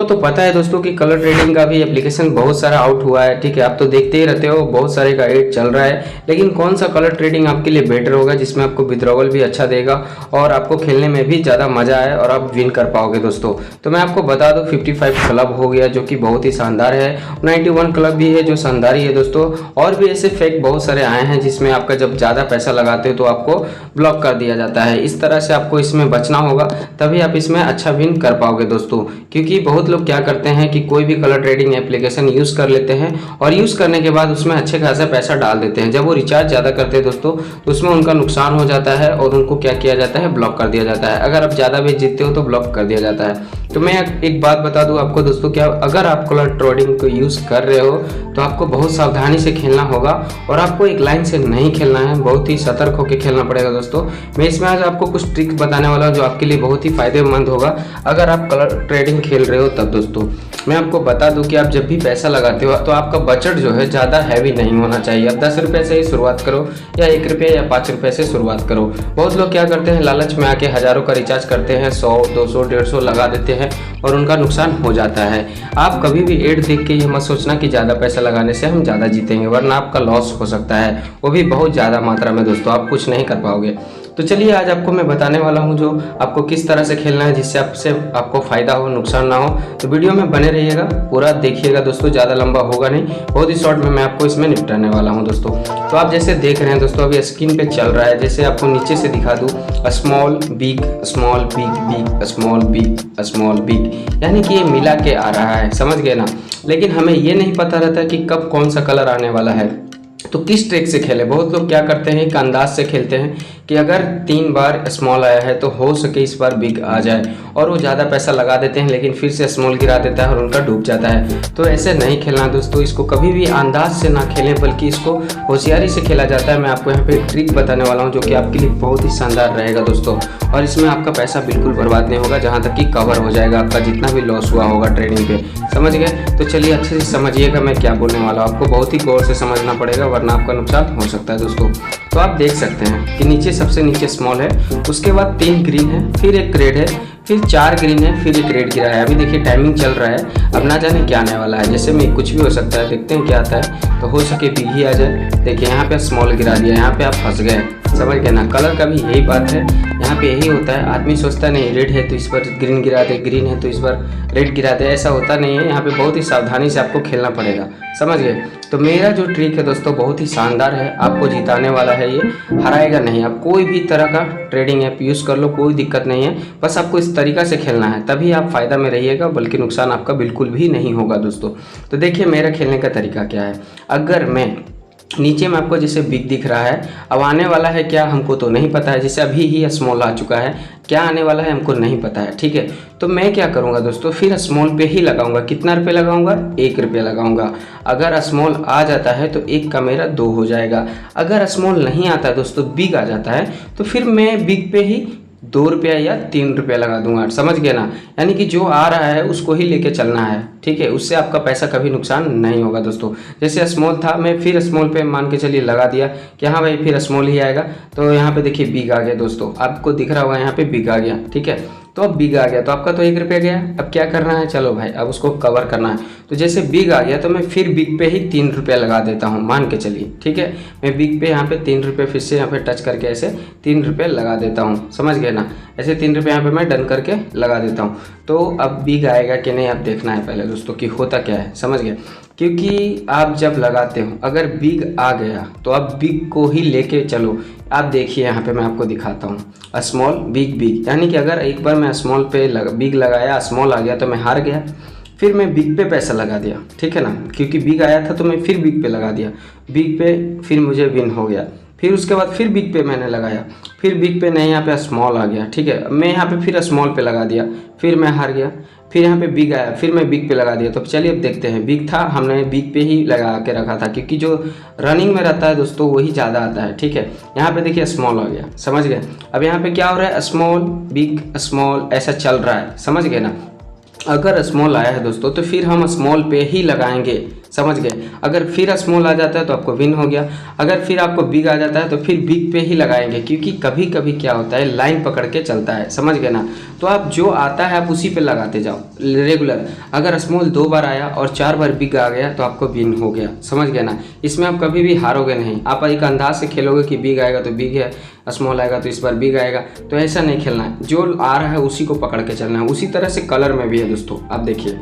तो पता है दोस्तों कि कलर ट्रेडिंग का भी एप्लीकेशन बहुत सारा आउट हुआ है। ठीक है, आप तो देखते ही रहते हो, बहुत सारे का एड चल रहा है। लेकिन कौन सा कलर ट्रेडिंग आपके लिए बेटर होगा जिसमें आपको विड्रॉवल भी अच्छा देगा और आपको खेलने में भी ज़्यादा मजा आए और आप विन कर पाओगे दोस्तों। तो मैं आपको बता दूं 55 क्लब हो गया जो कि बहुत ही शानदार है, 91 क्लब भी है जो शानदार ही है दोस्तों। और भी ऐसे फेक बहुत सारे आए हैं जिसमें आपका जब ज़्यादा पैसा लगाते हो तो आपको ब्लॉक कर दिया जाता है। इस तरह से आपको इसमें बचना होगा, तभी आप इसमें अच्छा विन कर पाओगे दोस्तों। क्योंकि बहुत लोग क्या करते हैं कि कोई भी कलर ट्रेडिंग एप्लीकेशन यूज़ कर लेते हैं और यूज़ करने के बाद उसमें अच्छे खासा पैसा डाल देते हैं। जब वो रिचार्ज ज़्यादा करते हैं दोस्तों तो उसमें उनका नुकसान हो जाता है और उनको क्या किया जाता है, ब्लॉक कर दिया जाता है। अगर आप ज़्यादा बेच जीतते हो तो ब्लॉक कर दिया जाता है। तो मैं एक बात बता दूं आपको दोस्तों, क्या अगर आप कलर ट्रेडिंग को यूज़ कर रहे हो तो आपको बहुत सावधानी से खेलना होगा और आपको एक लाइन से नहीं खेलना है, बहुत ही सतर्क होकर खेलना पड़ेगा दोस्तों। मैं इसमें आज आपको कुछ ट्रिक बताने वाला हूँ जो आपके लिए बहुत ही फायदेमंद होगा अगर आप कलर ट्रेडिंग खेल रहे हो तब दोस्तों। मैं आपको बता दूं कि आप जब भी पैसा लगाते हो तो आपका बजट जो है ज़्यादा हैवी नहीं होना चाहिए। आप 10 रुपये से ही शुरुआत करो या 1 रुपये या 5 रुपये से शुरुआत करो। बहुत लोग क्या करते हैं, लालच में आके हज़ारों का रिचार्ज करते हैं, 100, 200, 150 लगा देते हैं और उनका नुकसान हो जाता है। आप कभी भी एड देख के ये मत सोचना कि ज़्यादा पैसा लगाने से हम ज़्यादा जीतेंगे, वरना आपका लॉस हो सकता है, वो भी बहुत ज़्यादा मात्रा में दोस्तों। आप कुछ नहीं कर पाओगे। तो चलिए आज आपको मैं बताने वाला हूं जो आपको किस तरह से खेलना है जिससे आपको फ़ायदा हो, नुकसान ना हो। तो वीडियो में बने रहिएगा, पूरा देखिएगा दोस्तों, ज़्यादा लंबा होगा नहीं, बहुत ही शॉर्ट में मैं आपको इसमें निपटाने वाला हूं दोस्तों। तो आप जैसे देख रहे हैं दोस्तों, अभी स्क्रीन पे चल रहा है, जैसे आपको नीचे से दिखा दूँ, small big small big big small big small big, यानी कि ये मिला के आ रहा है, समझ गए ना। लेकिन हमें ये नहीं पता रहता कि कब कौन सा कलर आने वाला है, तो किस ट्रिक से खेले। बहुत लोग क्या करते हैं कि अंदाज से खेलते हैं कि अगर 3 बार स्मॉल आया है तो हो सके इस बार बिग आ जाए, और वो ज़्यादा पैसा लगा देते हैं लेकिन फिर से स्मॉल गिरा देता है और उनका डूब जाता है। तो ऐसे नहीं खेलना दोस्तों, इसको कभी भी अंदाज से ना खेलें बल्कि इसको होशियारी से खेला जाता है। मैं आपको यहाँ पे ट्रिक बताने वाला हूँ जो कि आपके लिए बहुत ही शानदार रहेगा दोस्तों, और इसमें आपका पैसा बिल्कुल बर्बाद नहीं होगा, जहाँ तक कि कवर हो जाएगा आपका जितना भी लॉस हुआ होगा ट्रेडिंग पे, समझ गए। तो चलिए अच्छे से समझिएगा मैं क्या बोलने वाला हूँ, आपको बहुत ही गौर से समझना पड़ेगा वरना आपका नुकसान हो सकता है दोस्तों। तो आप देख सकते हैं कि नीचे सबसे नीचे स्मॉल है, उसके बाद 3 ग्रीन है, फिर 1 रेड है, फिर 4 ग्रीन है, फिर 1 रेड गिरा है। अभी देखिए टाइमिंग चल रहा है, अब ना जाने क्या आने वाला है, जैसे में कुछ भी हो सकता है, देखते हैं क्या आता है। तो हो सके बिग ही आ जाए। देखिए यहाँ पे स्मॉल गिरा दिया, यहाँ पे आप फंस गए, समझ गए ना। कलर का भी यही बात है, यहाँ पे यही होता है। आदमी सोचता नहीं रेड है तो इस पर ग्रीन गिरा दे, ग्रीन है तो इस पर रेड गिरा दे, ऐसा होता नहीं है। यहाँ पे बहुत ही सावधानी से आपको खेलना पड़ेगा, समझ गए। तो मेरा जो ट्रिक है दोस्तों बहुत ही शानदार है, आपको जिताने वाला है, ये हराएगा नहीं। आप कोई भी तरह का ट्रेडिंग ऐप यूज़ कर लो, कोई दिक्कत नहीं है, बस आपको इस तरीका से खेलना है, तभी आप फ़ायदा में रहिएगा, बल्कि नुकसान आपका बिल्कुल भी नहीं होगा दोस्तों। तो देखिए मेरा खेलने का तरीका क्या है। अगर मैं नीचे में आपको जैसे बिग दिख रहा है, अब आने वाला है क्या हमको तो नहीं पता है, जैसे अभी ही स्मॉल आ चुका है, क्या आने वाला है हमको नहीं पता है, ठीक है। तो मैं क्या करूंगा दोस्तों, फिर स्मॉल पे ही लगाऊंगा। कितना रुपये लगाऊंगा, 1 रुपया लगाऊंगा। अगर स्मॉल आ जाता है तो 1 का मेरा 2 हो जाएगा। अगर स्मॉल नहीं आता है दोस्तों, बिग आ जाता है, तो फिर मैं बिग पे ही 2 रुपया या 3 रुपया लगा दूंगा, समझ गए ना। यानी कि जो आ रहा है उसको ही लेके चलना है, ठीक है। उससे आपका पैसा कभी नुकसान नहीं होगा दोस्तों। जैसे स्मॉल था, मैं फिर स्मॉल पे मान के चलिए लगा दिया कि हाँ भाई फिर स्मॉल ही आएगा, तो यहाँ पे देखिए बिग आ गया दोस्तों, आपको दिख रहा होगा यहाँ पे बिग आ गया, ठीक है। तो अब बिग आ गया तो आपका तो 1 रुपया गया। अब क्या करना है, चलो भाई अब उसको कवर करना है। तो जैसे बिग आ गया तो मैं फिर बिग पे ही 3 रुपया लगा देता हूँ, मान के चलिए, ठीक है। मैं बिग पे यहाँ पे 3 रुपये फिर से यहाँ पे टच करके ऐसे 3 रुपये लगा देता हूँ, समझ गए ना। ऐसे 3 रुपये यहाँ पे मैं डन करके लगा देता हूँ। तो अब बिग आएगा कि नहीं, अब देखना है पहले दोस्तों कि होता क्या है, समझ गए। क्योंकि आप जब लगाते हो अगर बिग आ गया तो आप बिग को ही लेके चलो। आप देखिए यहाँ पे मैं आपको दिखाता हूँ, स्मॉल बिग बिग, यानी कि अगर एक बार मैं स्मॉल पे बिग लगाया, स्मॉल आ गया तो मैं हार गया। फिर मैं बिग पे पैसा लगा दिया, ठीक है ना, क्योंकि बिग आया था तो मैं फिर बिग पे लगा दिया। बिग पे फिर मुझे विन हो गया। फिर उसके बाद फिर बिग पे मैंने लगाया, फिर बिग पे नहीं, यहाँ पे स्मॉल आ गया, ठीक है। मैं यहाँ पे फिर स्मॉल पे लगा दिया, फिर मैं हार गया। फिर यहाँ पे बिग आया, फिर मैं बिग पे लगा दिया। तो चलिए अब देखते हैं, बिग था हमने बिग पे ही लगा के रखा था, क्योंकि जो रनिंग में रहता है दोस्तों वही ज़्यादा आता है, ठीक है। यहाँ पे देखिए स्मॉल आ गया, समझ गए। अब यहाँ पे क्या हो रहा है, स्मॉल बिग स्मॉल ऐसा चल रहा है, समझ गए ना। अगर स्मॉल आया है दोस्तों तो फिर हम स्मॉल पे ही लगाएंगे, समझ गए। अगर फिर स्मॉल आ जाता है तो आपको विन हो गया, अगर फिर आपको बिग आ जाता है तो फिर बिग पे ही लगाएंगे, क्योंकि कभी कभी क्या होता है लाइन पकड़ के चलता है, समझ गए ना। तो आप जो आता है आप उसी पे लगाते जाओ रेगुलर। अगर स्मॉल 2 बार आया और 4 बार बिग आ गया तो आपको विन हो गया, समझ गए ना। इसमें आप कभी भी हारोगे नहीं। आप एक अंदाज से खेलोगे कि बिग आएगा तो बिग है, स्मॉल आएगा तो इस बार बिग आएगा, तो ऐसा नहीं खेलना है। जो आ रहा है उसी को पकड़ के चलना है। उसी तरह से कलर में भी है दोस्तों। आप देखिए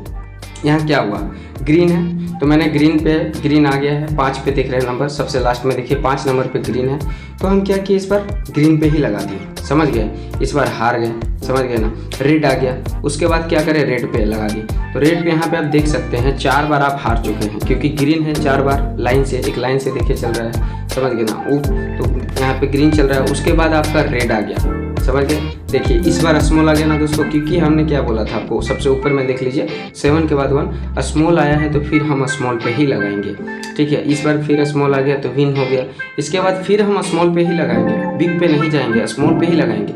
यहाँ क्या हुआ, ग्रीन है तो मैंने ग्रीन आ गया है। 5 पे देख रहे हैं नंबर, सबसे लास्ट में देखिए 5 नंबर पे ग्रीन है, तो हम क्या किए, इस बार ग्रीन पे ही लगा दिए, समझ गए। इस बार हार गए, समझ गए ना। रेड आ गया, उसके बाद क्या करें, रेड पे लगा दिए। तो रेड पे यहाँ पे आप देख सकते हैं 4 बार आप हार चुके हैं, क्योंकि ग्रीन है 4 बार लाइन से, एक लाइन से देखिए चल रहा है, समझ गए ना। तो यहाँ पे ग्रीन चल रहा है, उसके बाद आपका रेड आ गया, समझ गए। देखिए इस बार स्मॉल आ गया ना दोस्तों, क्योंकि हमने क्या बोला था आपको, सबसे ऊपर में देख लीजिए 7 के बाद 1 स्मॉल आया है, तो फिर हम स्मॉल पे ही लगाएंगे, ठीक है। इस बार फिर स्मॉल आ गया तो विन हो गया। इसके बाद फिर हम स्मॉल पे ही लगाएंगे, बिग पे नहीं जाएंगे, स्मॉल पे ही लगाएंगे।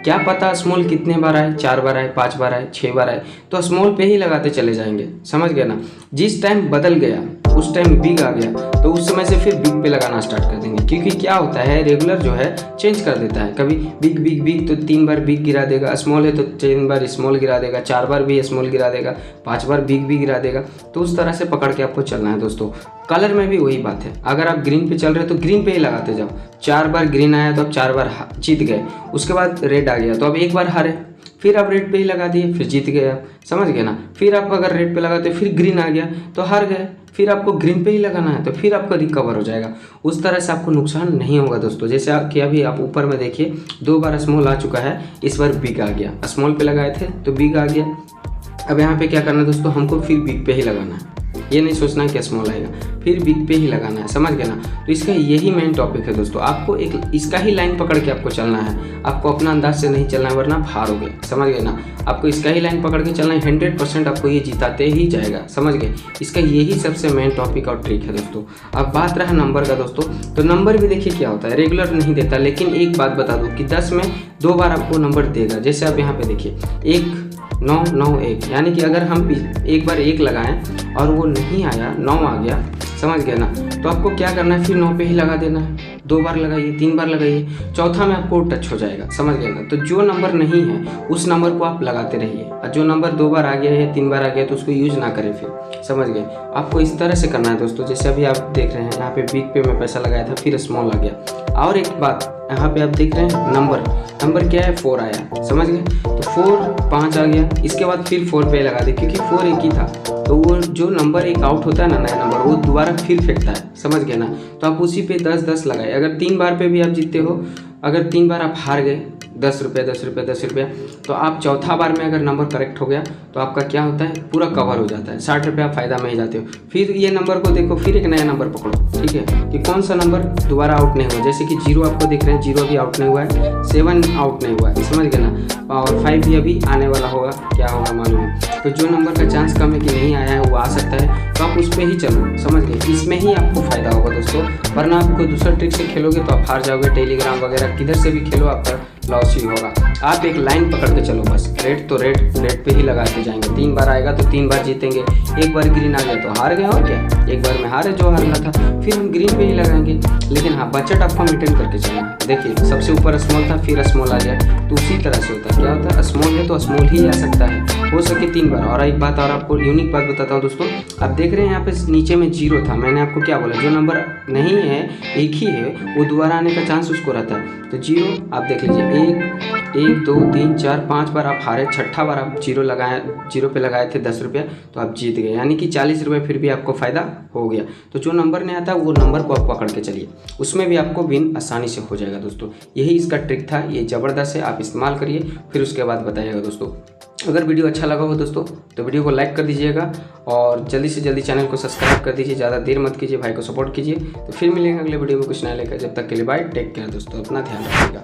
क्या पता स्मॉल कितने बार आए, 4 बार आए, 5 बार आए, 6 बार आए, तो स्मॉल पे ही लगाते चले जाएंगे, समझ गए ना। जिस टाइम बदल गया उस टाइम बिग आ गया तो उस समय से फिर बिग पे लगाना स्टार्ट कर देंगे, क्योंकि क्या होता है रेगुलर जो है चेंज कर देता है। कभी बिग बिग बिग तो 3 बार बिग गिरा देगा, स्मॉल है तो 3 बार स्मॉल गिरा देगा, 4 बार भी स्मॉल गिरा देगा, 5 बार बिग भी गिरा देगा। तो उस तरह से पकड़ के आपको चलना है दोस्तों। कलर में भी वही बात है, अगर आप ग्रीन पे चल रहे हो तो ग्रीन पे ही लगाते जाओ। 4 बार ग्रीन आया तो आप 4 बार जीत गए, उसके बाद रेड आ गया तो अब 1 बार हारे, फिर आप रेड पे ही लगा दिए, फिर जीत गए आप, समझ गए ना। फिर आप अगर रेड पे लगाते फिर ग्रीन आ गया तो हार गए, फिर आपको ग्रीन पे ही लगाना है, तो फिर आपका रिकवर हो जाएगा। उस तरह से आपको नुकसान नहीं होगा दोस्तों। जैसे कि अभी आप ऊपर में देखिए 2 बार स्मॉल आ चुका है, इस बार बिग आ गया, स्मॉल पे लगाए थे तो बिग आ गया। अब यहाँ पे क्या करना है दोस्तों, हमको फिर बिग पे ही लगाना है, ये नहीं सोचना है कि स्मॉल आएगा, फिर बिग पे ही लगाना है, समझ गए ना। तो इसका यही मेन टॉपिक है दोस्तों। आपको एक इसका ही लाइन पकड़ के आपको चलना है, आपको अपना अंदाज से नहीं चलना है, वरना आप हारोगे, समझ गए ना। आपको इसका ही लाइन पकड़ के चलना है, 100% आपको ये जिताते ही जाएगा, समझ गए। इसका यही सबसे मेन टॉपिक और ट्रिक है दोस्तों। अब बात रहा नंबर का दोस्तों, तो नंबर भी देखिए क्या होता है, रेगुलर नहीं देता, लेकिन एक बात बता दूँ कि 10 में 2 बार आपको नंबर देगा। जैसे आप यहाँ पे देखिए 1 9 9 1, यानी कि अगर हम एक बार 1 लगाएं और वो नहीं आया, 9 आ गया, समझ गए ना, तो आपको क्या करना है, फिर 9 पे ही लगा देना है। 2 बार लगाइए, 3 बार लगाइए, चौथा में आपको टच हो जाएगा, समझ गए ना। तो जो नंबर नहीं है उस नंबर को आप लगाते रहिए, और जो नंबर 2 बार आ गया है, 3 बार आ गया तो उसको यूज ना करें फिर, समझ गए। आपको इस तरह से करना है दोस्तों। जैसे अभी आप देख रहे हैं यहाँ पे बिग पे मैं पैसा लगाया था, फिर स्मॉल आ गया। और एक बात यहाँ पे आप देख रहे हैं नंबर क्या है, 4 आया, समझ गए। तो 4 5 आ गया, इसके बाद फिर 4 पे लगा दे, क्योंकि 4 एक ही था, तो वो जो नंबर एक आउट होता है ना, नया नंबर, वो दोबारा फिर फेंकता है, समझ गए ना। तो आप उसी पे 10 लगाए। अगर 3 बार पे भी आप जीतते हो, अगर 3 बार आप हार गए, 10 रुपये 10 रुपये 10 रुपये, तो आप चौथा बार में अगर नंबर करेक्ट हो गया तो आपका क्या होता है, पूरा कवर हो जाता है, 60 रुपये आप फायदा में ही जाते हो। फिर ये नंबर को देखो, फिर एक नया नंबर पकड़ो, ठीक है, कि कौन सा नंबर दोबारा आउट नहीं हुआ। जैसे कि 0 आपको दिख रहे हैं, 0 भी आउट नहीं हुआ है, 7 आउट नहीं हुआ है, समझ गए ना। और 5 भी अभी आने वाला होगा, क्या होगा मालूम है। तो जो नंबर का चांस कम है कि नहीं आया है वो आ सकता है, तो आप उस पर ही चलो, समझ गए। इसमें ही आपको फायदा होगा दोस्तों, वरना आप कोई दूसरा ट्रिक से खेलोगे तो आप हार जाओगे। टेलीग्राम वगैरह किधर से भी खेलो आपका लॉस ही होगा। आप एक लाइन पकड़ के चलो बस, रेड तो रेड पे ही लगाते जाएंगे। 3 बार आएगा तो 3 बार जीतेंगे, 1 बार ग्रीन आ गया तो हार गए, और क्या, 1 बार में हारे जो हारना था, फिर हम ग्रीन पे ही लगाएंगे। लेकिन हाँ, बजट आपको मेंटेन करके चलना है। देखिए सबसे ऊपर स्मॉल था, फिर स्मॉल आ गया, तो उसी तरह से होता है। क्या होता है, स्मॉल है तो स्मॉल ही आ सकता है, हो सके 3 बार। और एक बात और आपको यूनिक बात बताता हूँ दोस्तों, आप देख रहे हैं यहाँ पे नीचे में 0 था, मैंने आपको क्या बोला, जो नंबर नहीं है, एक ही है, वो दोबारा आने का चांस उसको रहता है। तो 0 आप देख लीजिए, 1 2 3 4 5 बार आप हारे, छठा बार आप 0 पे लगाए थे 10 रुपये, तो आप जीत गए, यानी कि 40 रुपये फिर भी आपको फ़ायदा हो गया। तो जो नंबर नहीं आता वो नंबर को आप पकड़ के चलिए, उसमें भी आपको विन आसानी से हो जाएगा दोस्तों। यही इसका ट्रिक था, ये ज़बरदस्त है, आप इस्तेमाल करिए, फिर उसके बाद बताइएगा दोस्तों। अगर वीडियो अच्छा लगा हो दोस्तों तो वीडियो को लाइक कर दीजिएगा, और जल्दी से जल्दी चैनल को सब्सक्राइब कर दीजिए। ज़्यादा देर मत कीजिए, भाई को सपोर्ट कीजिए। तो फिर मिलेंगे अगले वीडियो में कुछ नया लेकर, जब तक के लिए बाय, टेक केयर दोस्तों, अपना ध्यान रखिएगा।